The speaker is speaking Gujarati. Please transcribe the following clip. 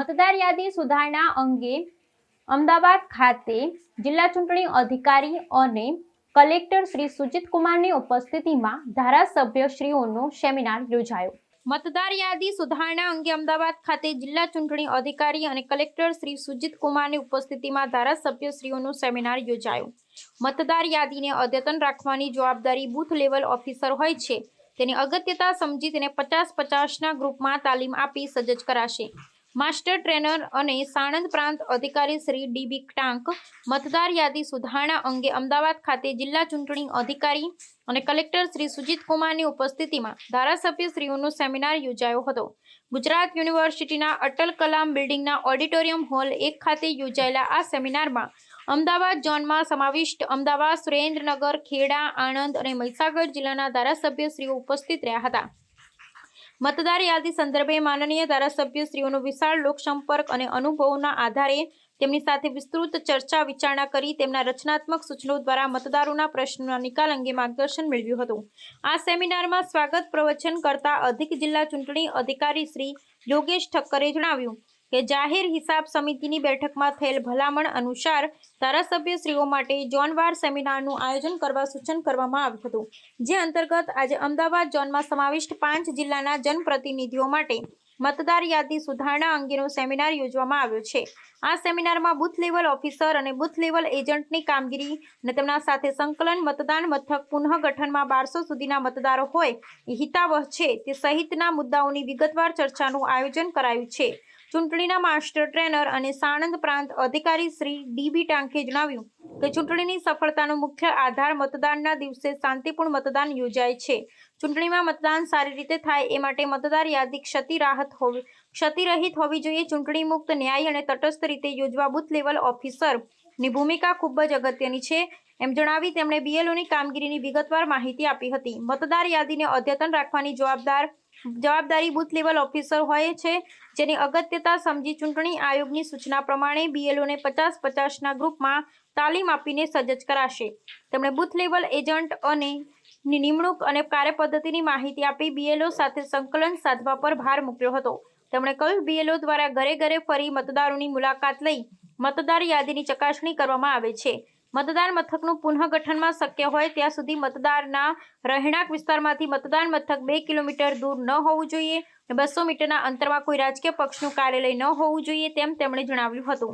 મતદાર યાદી સુધારણા અંગે અમદાવાદ ખાતે જિલ્લા ચૂંટણી અધિકારી અને કલેક્ટર શ્રી સુજીત કુમારની ઉપસ્થિતિમાં ધારાસભ્યશ્રીઓનો સેમિનાર યોજાયો। મતદાર યાદી સુધારણા અંગે અમદાવાદ ખાતે જિલ્લા ચૂંટણી અધિકારી અને કલેક્ટર શ્રી સુજીત કુમારની ઉપસ્થિતિમાં ધારાસભ્યશ્રીઓનો સેમિનાર યોજાયો। મતદાર યાદીને અદ્યતન રાખવાની જવાબદારી બૂથ લેવલ ઓફિસર હોય છે। તેની અગત્યતા સમજી તેને 50-50ના ગ્રુપમાં તાલીમ આપી સજ્જ કરાશે। માસ્ટર ટ્રેનર અને સાણંદ પ્રાંત અધિકારી શ્રી ડી.બી. ટાંક મતદાર યાદી સુધારણા અંગે અમદાવાદ ખાતે જિલ્લા ચૂંટણી અધિકારી અને કલેક્ટર શ્રી સુજીત કુમારની ઉપસ્થિતિમાં ધારાસભ્યશ્રીઓનો સેમિનાર યોજાયો હતો। ગુજરાત યુનિવર્સિટીના અટલ કલામ બિલ્ડિંગના ઓડિટોરિયમ હોલ 1 ખાતે યોજાયેલા આ સેમિનારમાં અમદાવાદ ઝોનમાં સમાવિષ્ટ અમદાવાદ, સુરેન્દ્રનગર, ખેડા, આણંદ અને મહીસાગર જિલ્લાના ધારાસભ્યશ્રીઓ ઉપસ્થિત રહ્યા હતા। મતદાર યાદી સંદર્ભે માનનીય ધારાસભ્યશ્રીઓનો વિશાળ લોકસંપર્ક અને અનુભવોના આધારે તેમની સાથે વિસ્તૃત ચર્ચા વિચારણા કરી તેમના રચનાત્મક સૂચનો દ્વારા મતદારોના પ્રશ્નોના નિકાલ અંગે માર્ગદર્શન મેળવ્યું હતું। આ સેમિનારમાં સ્વાગત પ્રવચન કરતા અધિક જિલ્લા ચૂંટણી અધિકારી શ્રી યોગેશ ઠક્કરે જણાવ્યું કે જાહેર હિસાબ સમિતિની બેઠકમાં થયેલ ભલામણ અનુસાર ધારાસભ્યશ્રીઓ માટે ઝોનવાર સેમિનારનું આયોજન કરવા સૂચન કરવામાં આવ્યું હતું, જે અંતર્ગત આજે અમદાવાદ ઝોનમાં સમાવિષ્ટ 5 જિલ્લાના જનપ્રતિનિધિઓ માટે મતદાર યાદી સુધારણા અંગેનો સેમિનાર યોજવામાં આવ્યો છે। આ સેમિનારમાં બૂથ લેવલ ઓફિસર અને બૂથ લેવલ એજન્ટની કામગીરી અને તેમના સાથે સંકલન, મતદાન મથક પુનઃગઠનમાં 1200 સુધીના મતદારો હોય એ હિતાવહ છે તે સહિતના મુદ્દાઓની વિગતવાર ચર્ચાનું આયોજન કરાયું છે। ચૂંટણીના માસ્ટર ટ્રેનર અને સાણંદ પ્રાંત અધિકારી શ્રી ડી.બી. ટાંકે જણાવ્યું કે ચૂંટણીની સફળતાનો મુખ્ય આધાર મતદાનના દિવસે શાંતિપૂર્ણ મતદાન યોજાય છે। ચૂંટણીમાં મતદાન સારી રીતે થાય એ માટે મતદાર યાદી ક્ષતિરહિત હોવી જોઈએ। ચૂંટણી મુક્ત, ન્યાયી અને તટસ્થ રીતે યોજવા બૂથ લેવલ ઓફિસરની ભૂમિકા ખૂબ જ અગત્યની છે એમ જણાવી તેમણે બીએલઓની કામગીરીની વિગતવાર માહિતી આપી હતી। મતદાર યાદીને અદ્યતન રાખવાની જવાબદારી બૂથ લેવલ ઓફિસર હોય છે, જેની અગત્યતા સમજી ચૂંટણી આયોગની સૂચના પ્રમાણે બીએલઓને 50-50ના ગ્રુપમાં તાલીમ આપીને સજ્જ કરાશે। તેમણે બૂથ લેવલ એજન્ટ અને ની નિમણૂક અને કાર્યપદ્ધતિની માહિતી આપી બીએલઓ સાથે સંકલન સાધવા પર ભાર મૂક્યો હતો। તેમણે કહ્યું, બીએલઓ દ્વારા ઘરે ઘરે ફરી મતદારોની મુલાકાત લઈ મતદાર યાદીની ચકાસણી કરવામાં આવે છે। મતદાન મથકનું પુનઃગઠનમાં શક્ય હોય ત્યાં સુધી મતદારના રહેણાંક વિસ્તારમાંથી મતદાન મથક 2 કિલોમીટર દૂર ન હોવું જોઈએ અને 200 મીટરના અંતરમાં કોઈ રાજકીય પક્ષનું કાર્યાલય ન હોવું જોઈએ તેમ તેમણે જણાવ્યું હતું।